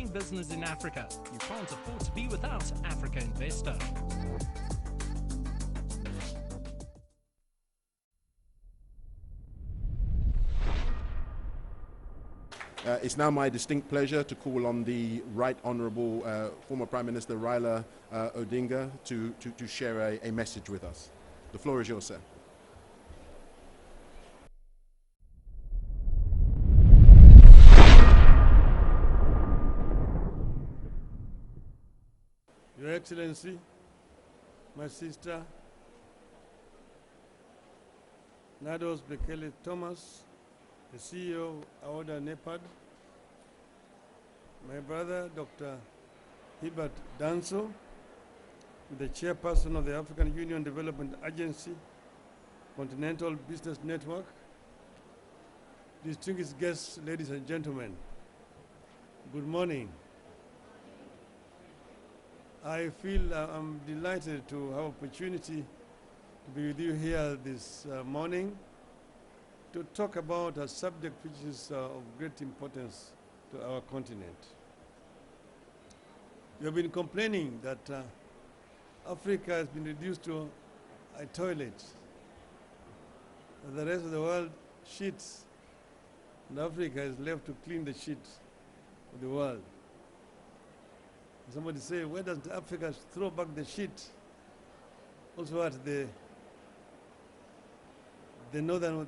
doing business in Africa. You can't afford to be without Africa Investor. It's now my distinct pleasure to call on the Right Honourable former Prime Minister Raila Odinga to share a message with us. The floor is yours, sir. Your Excellency, my sister, Nados Bekele Thomas, the CEO of Aoda NEPAD, my brother, Dr. Hubert Danso, the chairperson of the African Union Development Agency, Continental Business Network, distinguished guests, ladies and gentlemen, good morning. I feel I'm delighted to have opportunity to be with you here this morning to talk about a subject which is of great importance to our continent. We have been complaining that Africa has been reduced to a toilet. The rest of the world shits, and Africa is left to clean the shit of the world. Somebody say, where does Africa throw back the shit? Also at the northern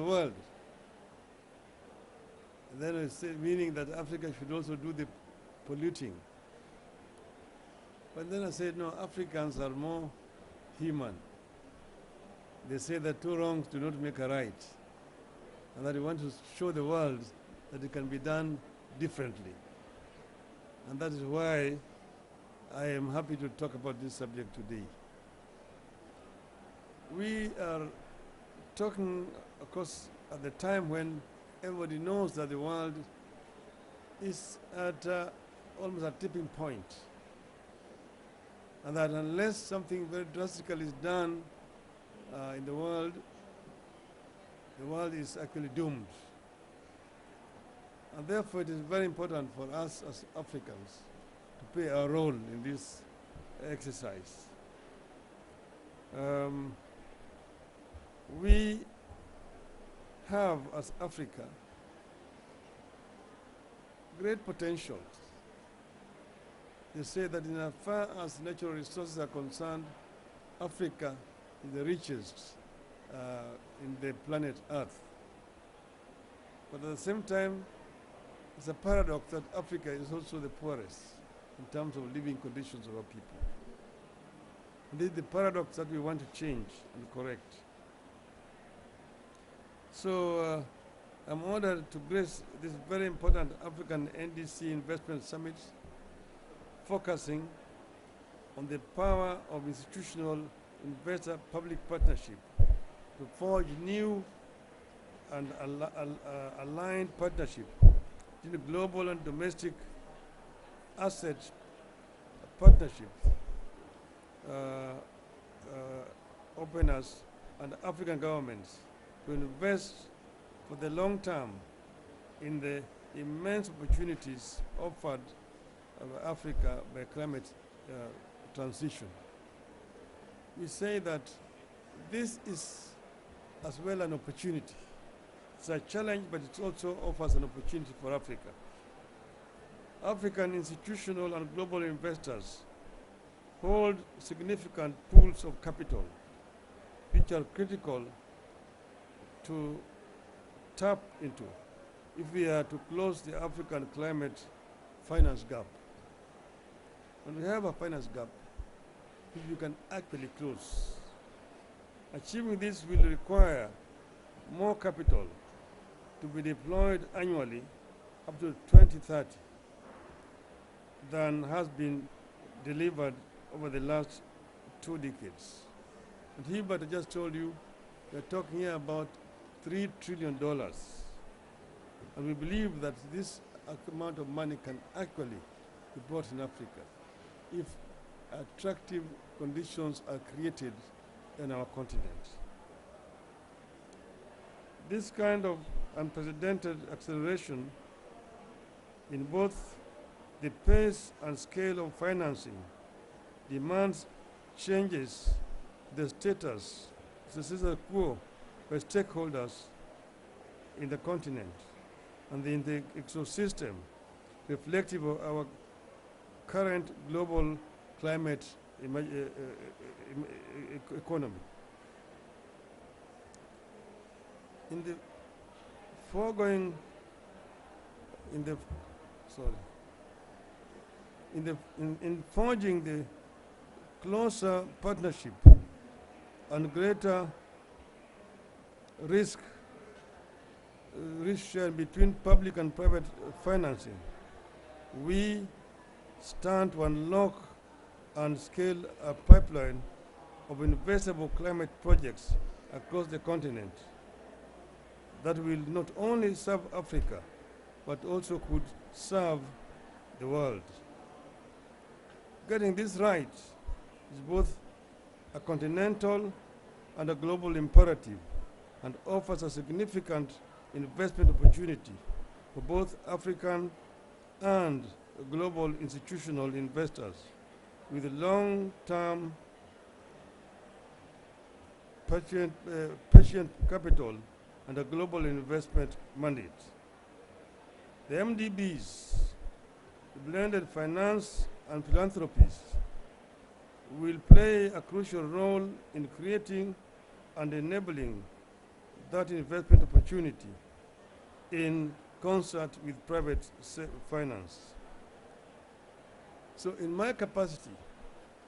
world. And then I say, meaning that Africa should also do the polluting. But then I said, no, Africans are more human. They say that two wrongs do not make a right. And that we want to show the world that it can be done differently. And that is why I am happy to talk about this subject today. We are talking, of course, at the time when everybody knows that the world is at almost a tipping point. And that unless something very drastic is done in the world is actually doomed. And therefore, it is very important for us as Africans to play our role in this exercise. We have, as Africa, great potentials. They say that in as far as natural resources are concerned, Africa is the richest in the planet Earth. But at the same time, it's a paradox that Africa is also the poorest in terms of living conditions of our people. And this is the paradox that we want to change and correct. So I'm honored to grace this very important African NDC Investment Summit, focusing on the power of institutional investor-public partnership to forge new and aligned partnership in the global and domestic asset partnerships, openers and African governments to invest for the long term in the immense opportunities offered by Africa by climate transition. We say that this is as well an opportunity. It's a challenge, but it also offers an opportunity for Africa. African institutional and global investors hold significant pools of capital, which are critical to tap into if we are to close the African climate finance gap. And we have a finance gap which we can actually close. Achieving this will require more capital to be deployed annually up to 2030 than has been delivered over the last 2 decades. And Hubert, I just told you, we're talking here about $3 trillion. And we believe that this amount of money can actually be brought in Africa if attractive conditions are created in our continent. This kind of unprecedented acceleration in both the pace and scale of financing demands changes the status quo by stakeholders in the continent and in the ecosystem reflective of our current global climate economy. In the foregoing, in forging the closer partnership and greater risk share between public and private financing, we stand to unlock and scale a pipeline of investable climate projects across the continent that will not only serve Africa, but also could serve the world. Getting this right is both a continental and a global imperative and offers a significant investment opportunity for both African and global institutional investors with long-term patient capital and a global investment mandate. The MDBs, the blended finance and philanthropies, will play a crucial role in creating and enabling that investment opportunity in concert with private finance. So in my capacity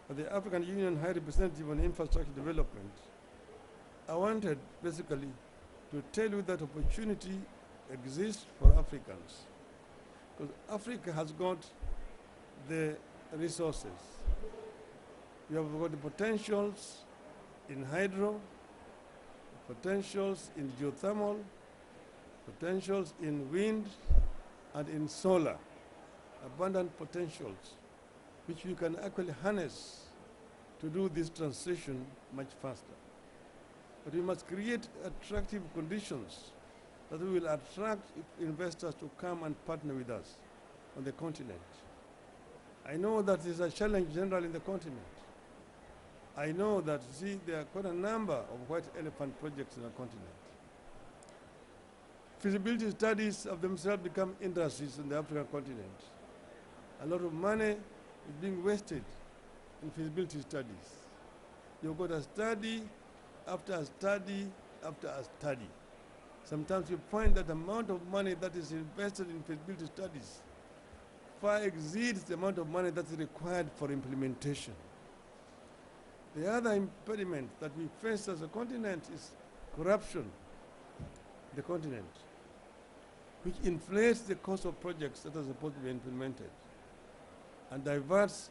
as the African Union High Representative on Infrastructure Development, I wanted basically to tell you that opportunity exists for Africans. Because Africa has got the resources. We have got the potentials in hydro, potentials in geothermal, potentials in wind and in solar, abundant potentials which we can actually harness to do this transition much faster. But we must create attractive conditions that will attract investors to come and partner with us on the continent. I know that is a challenge generally in the continent. I know that, see, there are quite a number of white elephant projects in the continent. Feasibility studies of themselves become industries in the African continent. A lot of money is being wasted in feasibility studies. You've got a study after a study after a study. Sometimes you find that the amount of money that is invested in feasibility studies far exceeds the amount of money that's required for implementation. The other impediment that we face as a continent is corruption in the continent, which inflates the cost of projects that are supposed to be implemented and diverts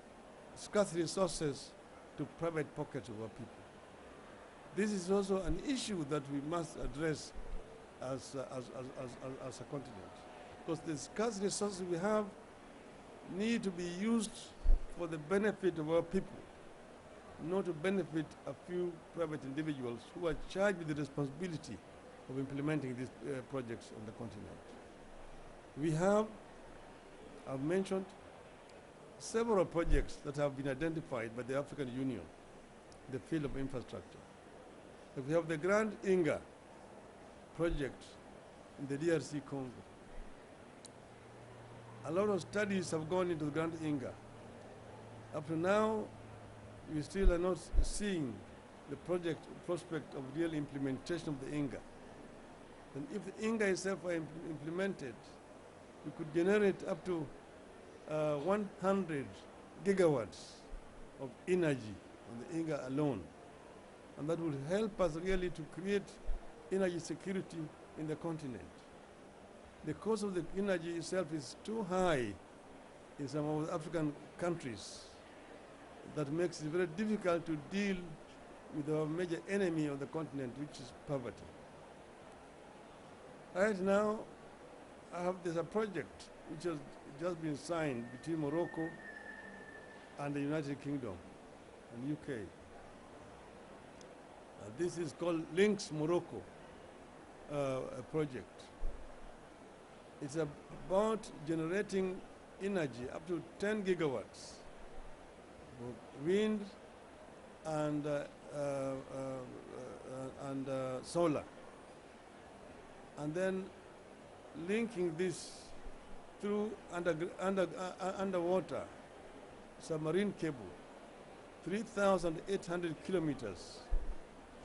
scarce resources to private pockets of our people. This is also an issue that we must address as a continent, because the scarce resources we have need to be used for the benefit of our people, not to benefit a few private individuals who are charged with the responsibility of implementing these projects on the continent. We have, I've mentioned, several projects that have been identified by the African Union in the field of infrastructure. We have the Grand Inga project in the DRC Congo. A lot of studies have gone into the Grand Inga. Up to now, we still are not seeing the project prospect of real implementation of the Inga. And if the Inga itself were implemented, we could generate up to 100 gigawatts of energy on the Inga alone. And that will help us really to create energy security in the continent. The cost of the energy itself is too high in some of the African countries that makes it very difficult to deal with our major enemy on the continent, which is poverty. Right now, there's a project which has just been signed between Morocco and the United Kingdom and UK. This is called Links Morocco project. It's about generating energy up to 10 gigawatts, both wind and solar, and then linking this through underwater submarine cable, 3,800 kilometers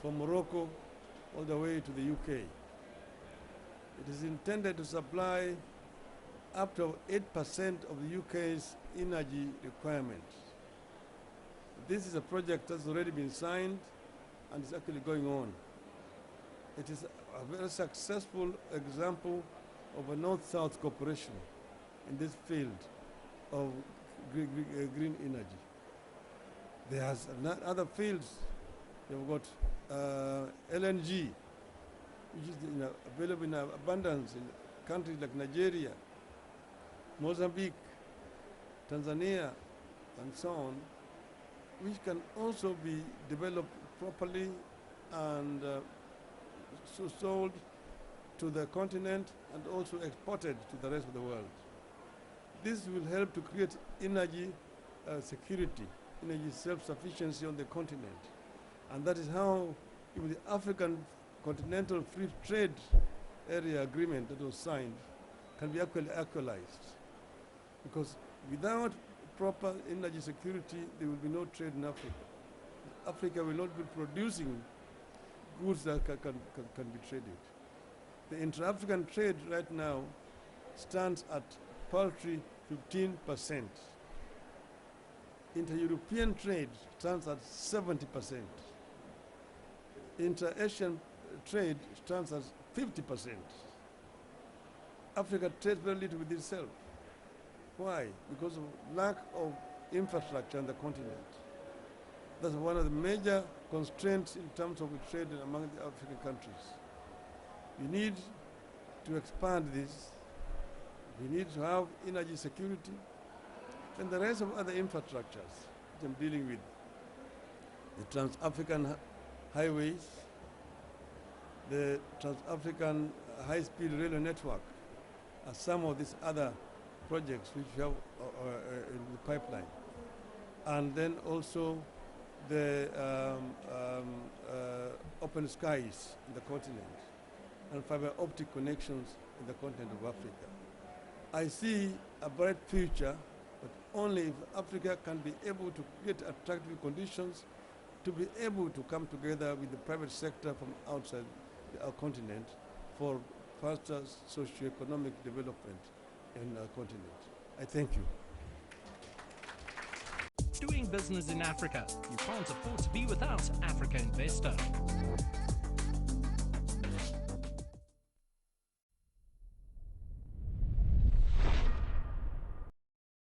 from Morocco all the way to the UK. It is intended to supply up to 8% of the UK's energy requirements. This is a project that's already been signed and is actually going on. It is a very successful example of a North-South cooperation in this field of green energy. There are other fields. You've got LNG, which is available in abundance in countries like Nigeria, Mozambique, Tanzania, and so on, which can also be developed properly and sold to the continent and also exported to the rest of the world. This will help to create energy security, energy self-sufficiency on the continent. And that is how the African Continental Free Trade Area Agreement that was signed can be actualized. Because without proper energy security, there will be no trade in Africa. Africa will not be producing goods that can be traded. The intra-African trade right now stands at paltry 15%. Inter-European trade stands at 70%. Inter-Asian trade stands at 50%. Africa trades very little with itself. Why? Because of lack of infrastructure on the continent. That's one of the major constraints in terms of trade among the African countries. We need to expand this. We need to have energy security and the rest of other infrastructures which I'm dealing with. The Trans-African highways, the Trans-African high-speed railway network are some of these other projects which we have in the pipeline. And then also the open skies in the continent and fiber optic connections in the continent of Africa. I see a bright future, but only if Africa can be able to create attractive conditions to be able to come together with the private sector from outside our continent for faster socio-economic development in our continent. I thank you. Doing business in Africa, you can't afford to be without Africa Investor.